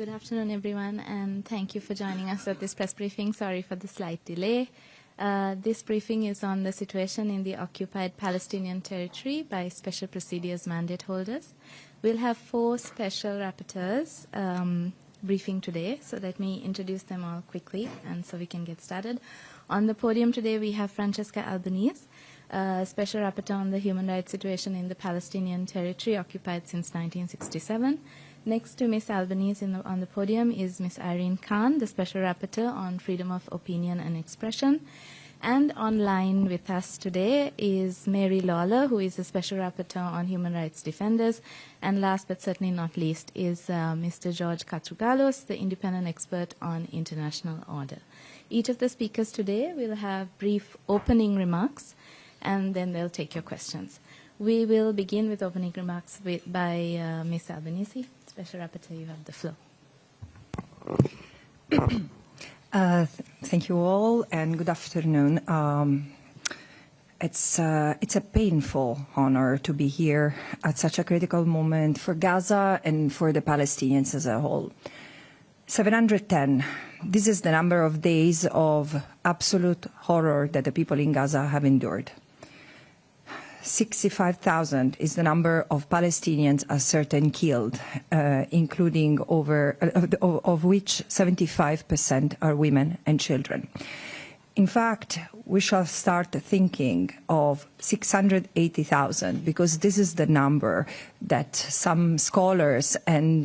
Good afternoon, everyone, and thank you for joining us at this press briefing. Sorry for the slight delay. This briefing is on the situation in the occupied Palestinian territory by special procedures mandate holders. We'll have 4 special rapporteurs briefing today, so let me introduce them all quickly and so we can get started. On the podium today we have Francesca Albanese, Special Rapporteur on the human rights situation in the Palestinian territory occupied since 1967. Next to Ms. Albanese on the podium is Ms. Irene Khan, the Special Rapporteur on freedom of opinion and expression. And online with us today is Mary Lawler, who is the Special Rapporteur on human rights defenders. And last but certainly not least is Mr. George Katrougalos, the independent expert on international order. Each of the speakers today will have brief opening remarks, and then they'll take your questions. We will begin with opening remarks by Ms. Albanese. Special Rapporteur, you have the floor. Thank you all, and good afternoon. It's a painful honor to be here at such a critical moment for Gaza and for the Palestinians as a whole. 710. This is the number of days of absolute horror that the people in Gaza have endured. 65,000 is the number of Palestinians ascertained killed, including of which 75% are women and children. In fact, we shall start thinking of 680,000 because this is the number that some scholars and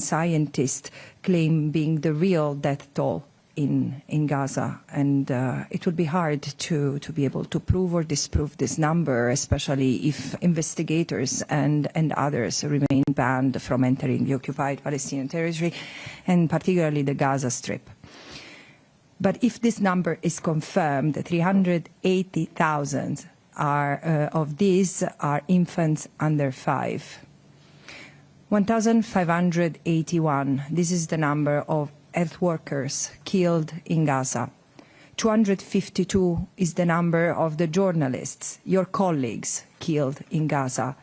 scientists claim being the real death toll in Gaza, and it would be hard to be able to prove or disprove this number, especially if investigators and others remain banned from entering the occupied Palestinian territory, and particularly the Gaza Strip. But if this number is confirmed, 380,000 of these are infants under 5. 1,581, this is the number of health workers killed in Gaza. 252 is the number of the journalists, your colleagues, killed in Gaza.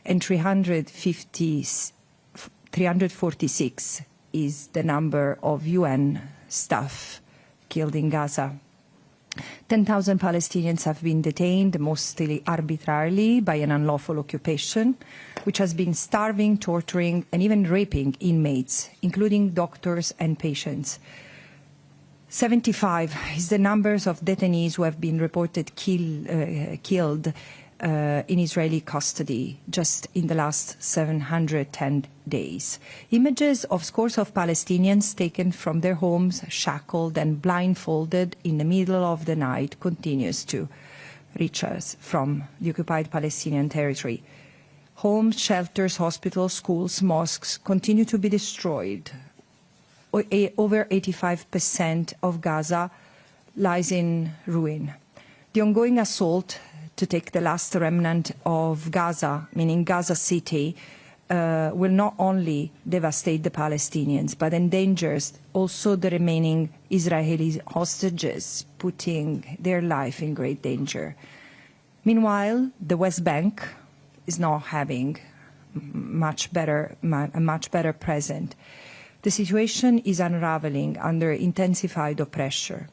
And 346 is the number of UN staff killed in Gaza. 10,000 Palestinians have been detained, mostly arbitrarily, by an unlawful occupation, which has been starving, torturing, and even raping inmates, including doctors and patients. 75 is the numbers of detainees who have been reported killed in Israeli custody just in the last 710 days. Images of scores of Palestinians taken from their homes, shackled and blindfolded in the middle of the night continues to reach us from the occupied Palestinian territory. Homes, shelters, hospitals, schools, mosques continue to be destroyed. Over 85% of Gaza lies in ruin. The ongoing assault to take the last remnant of Gaza, meaning Gaza City, will not only devastate the Palestinians, but endangers also the remaining Israeli hostages, putting their life in great danger. Meanwhile, the West Bank is not having a much better present. The situation is unraveling under intensified oppression.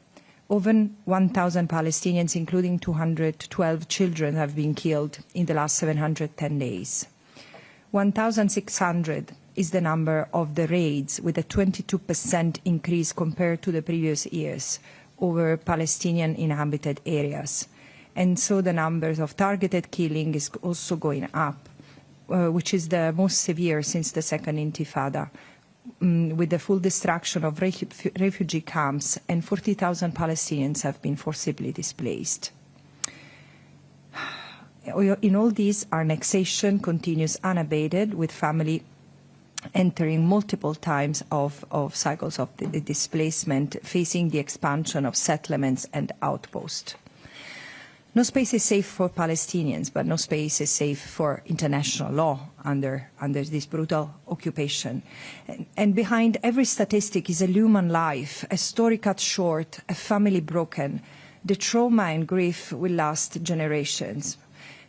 Over 1,000 Palestinians, including 212 children, have been killed in the last 710 days. 1,600 is the number of the raids, with a 22% increase compared to the previous years over Palestinian inhabited areas. And so the numbers of targeted killing is also going up, which is the most severe since the Second Intifada, with the full destruction of refugee camps, and 40,000 Palestinians have been forcibly displaced. In all this, our annexation continues unabated, with family entering multiple times of cycles of displacement, facing the expansion of settlements and outposts. No space is safe for Palestinians, but no space is safe for international law under this brutal occupation. And behind every statistic is a human life, a story cut short, a family broken. The trauma and grief will last generations.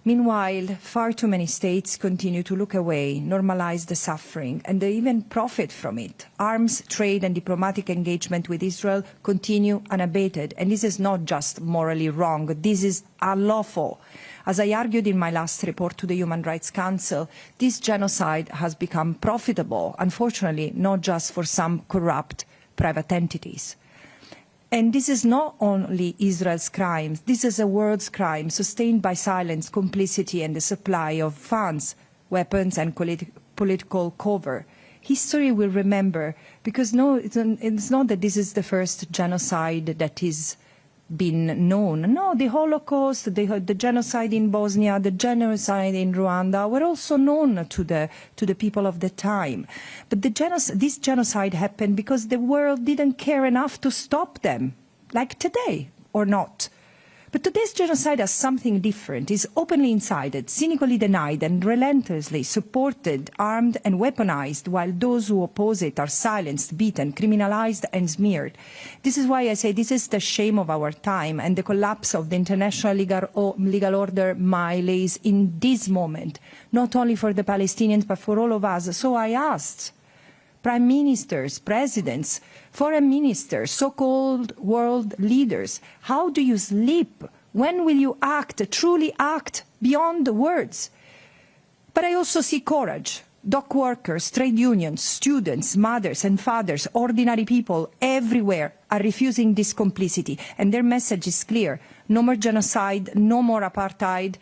Meanwhile, far too many states continue to look away, normalize the suffering, and they even profit from it. Arms, trade, and diplomatic engagement with Israel continue unabated. And this is not just morally wrong, this is unlawful. As I argued in my last report to the Human Rights Council, this genocide has become profitable, unfortunately, not just for some corrupt private entities. And this is not only Israel's crimes, this is a world's crime sustained by silence, complicity, and the supply of funds, weapons, and political cover. History will remember, because it's not that this is the first genocide that is been known. No, the Holocaust, the genocide in Bosnia, the genocide in Rwanda were also known to the people of the time. But this genocide happened because the world didn't care enough to stop them, like today, or not. But today's genocide has something different. It's openly incited, cynically denied, and relentlessly supported, armed, and weaponized, while those who oppose it are silenced, beaten, criminalized, and smeared. This is why I say this is the shame of our time, and the collapse of the international legal order lays in this moment, not only for the Palestinians, but for all of us. So I asked prime ministers, presidents, foreign ministers, so-called world leaders, how do you sleep? When will you act, truly act beyond the words? But I also see courage. Dock workers, trade unions, students, mothers and fathers, ordinary people everywhere are refusing this complicity. And their message is clear. No more genocide, no more apartheid,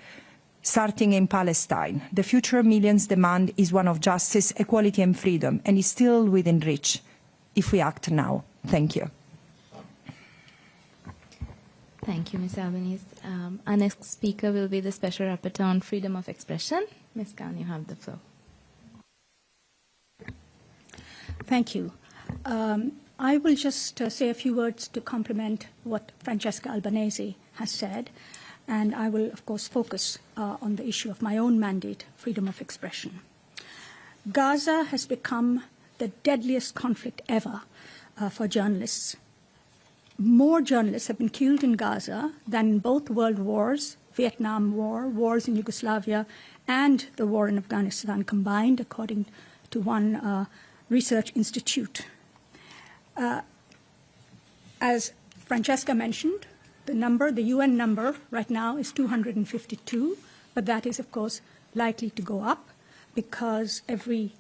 starting in Palestine. The future millions demand is one of justice, equality and freedom, and is still within reach if we act now. Thank you. Thank you, Ms. Albanese. Our next speaker will be the Special Rapporteur on Freedom of Expression. Ms. Khan, you have the floor. Thank you. I will just say a few words to complement what Francesca Albanese has said. And I will, of course, focus on the issue of my own mandate, freedom of expression. Gaza has become the deadliest conflict ever for journalists. More journalists have been killed in Gaza than in both world wars, Vietnam War, wars in Yugoslavia, and the war in Afghanistan combined, according to one research institute. As Francesca mentioned, the UN number right now is 252, but that is, of course, likely to go up because every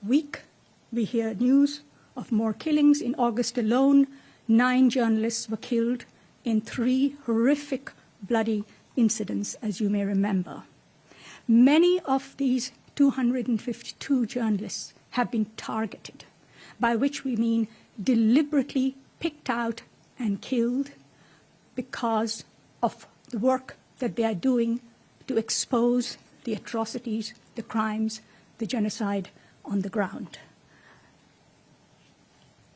week we hear news of more killings. In August alone, 9 journalists were killed in 3 horrific, bloody incidents, as you may remember. Many of these 252 journalists have been targeted, by which we mean deliberately picked out and killed because of the work that they are doing to expose the atrocities, the crimes, the genocide on the ground.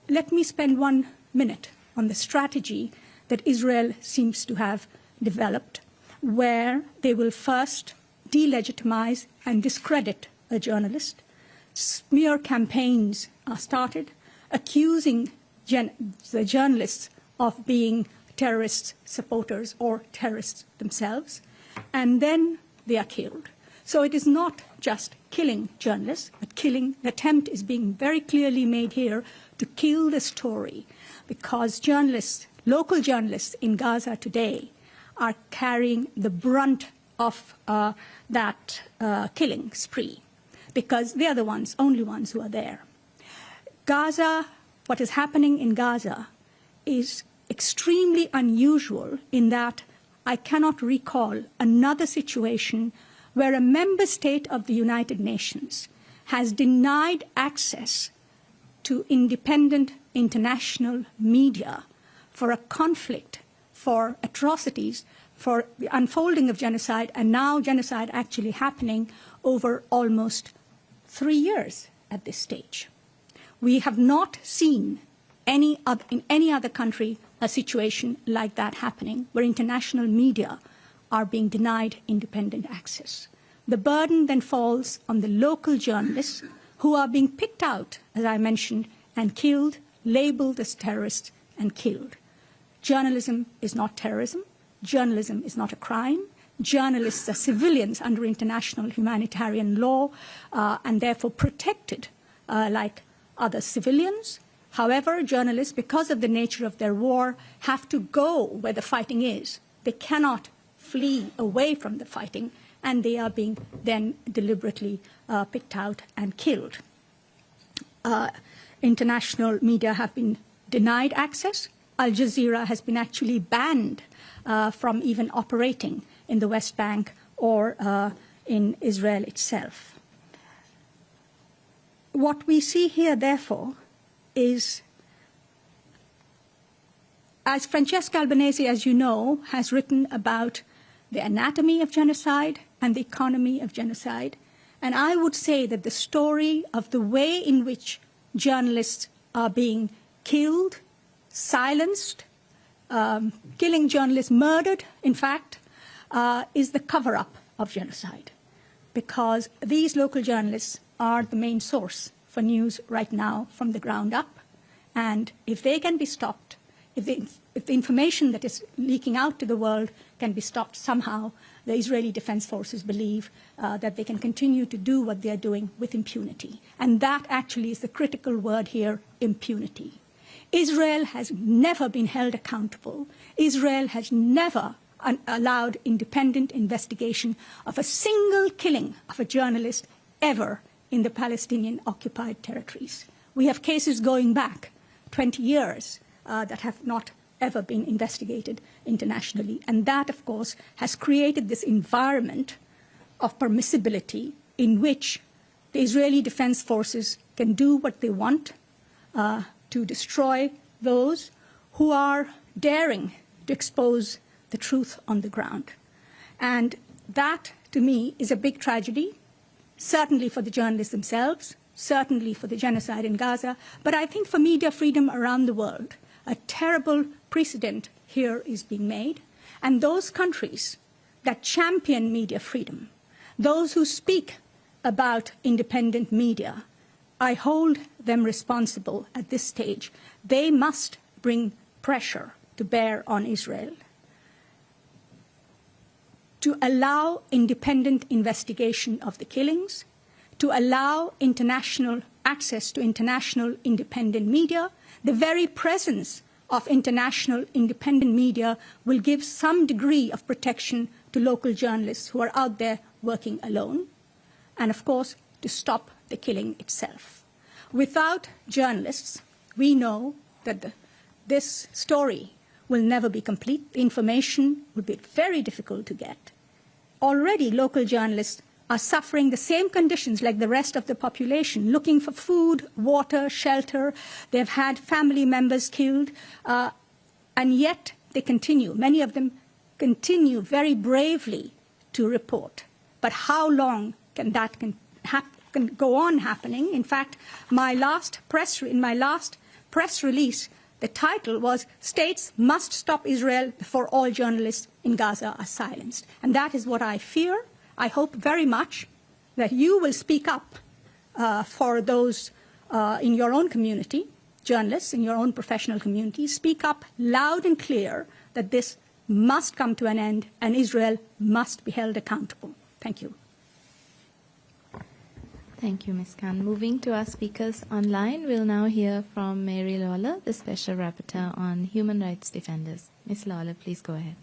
Let me spend 1 minute on the strategy that Israel seems to have developed, where they will first delegitimize and discredit a journalist. Smear campaigns are started, accusing the journalists of being terrorist supporters or terrorists themselves, and then they are killed. So it is not just killing journalists, but the attempt is being very clearly made here to kill the story, because journalists, local journalists in Gaza today are carrying the brunt of that killing spree, because they are the only ones who are there. Gaza, what is happening in Gaza is extremely unusual in that I cannot recall another situation where a member state of the United Nations has denied access to independent international media for a conflict, for atrocities, for the unfolding of genocide, and now genocide actually happening over almost 3 years at this stage. We have not seen in any other country a situation like that happening, where international media are being denied independent access. The burden then falls on the local journalists who are being picked out, as I mentioned, and killed, labeled as terrorists and killed. Journalism is not terrorism. Journalism is not a crime. journalists are civilians under international humanitarian law and therefore protected like other civilians. However, journalists, because of the nature of their war, have to go where the fighting is. They cannot flee away from the fighting, and they are being then deliberately picked out and killed. International media have been denied access. Al Jazeera has been actually banned from even operating in the West Bank or in Israel itself. What we see here, therefore, is, as Francesca Albanese, as you know, has written about the anatomy of genocide and the economy of genocide, and I would say that the story of the way in which journalists are being killed, silenced, killing journalists, murdered, in fact, is the cover-up of genocide, because these local journalists are the main source for news right now from the ground up. And if they can be stopped, if the information that is leaking out to the world can be stopped somehow, the Israeli Defense Forces believe that they can continue to do what they are doing with impunity. And that actually is the critical word here, impunity. Israel has never been held accountable. Israel has never allowed independent investigation of a single killing of a journalist ever in the Palestinian occupied territories. We have cases going back 20 years that have not ever been investigated internationally. And that, of course, has created this environment of permissibility in which the Israeli Defense Forces can do what they want to destroy those who are daring to expose the truth on the ground. And that, to me, is a big tragedy, certainly for the journalists themselves, certainly for the genocide in Gaza, but I think for media freedom around the world. A terrible precedent here is being made, and those countries that champion media freedom, those who speak about independent media, I hold them responsible at this stage. They must bring pressure to bear on Israel to allow independent investigation of the killings, to allow international access to international independent media. The very presence of international independent media will give some degree of protection to local journalists who are out there working alone, and of course, to stop the killing itself. Without journalists, we know that this story will never be complete. The information will be very difficult to get. Already, local journalists are suffering the same conditions like the rest of the population, looking for food, water, shelter. They've had family members killed, and yet they continue. Many of them continue very bravely to report. But how long can that can go on happening? In fact, in my last press release, the title was "States Must Stop Israel Before All Journalists in Gaza Are Silenced." And that is what I fear. I hope very much that you will speak up for those in your own community, journalists in your own professional community. Speak up loud and clear that this must come to an end and Israel must be held accountable. Thank you. Thank you, Ms. Khan. Moving to our speakers online, we'll now hear from Mary Lawler, the Special Rapporteur on Human Rights Defenders. Ms. Lawler, please go ahead.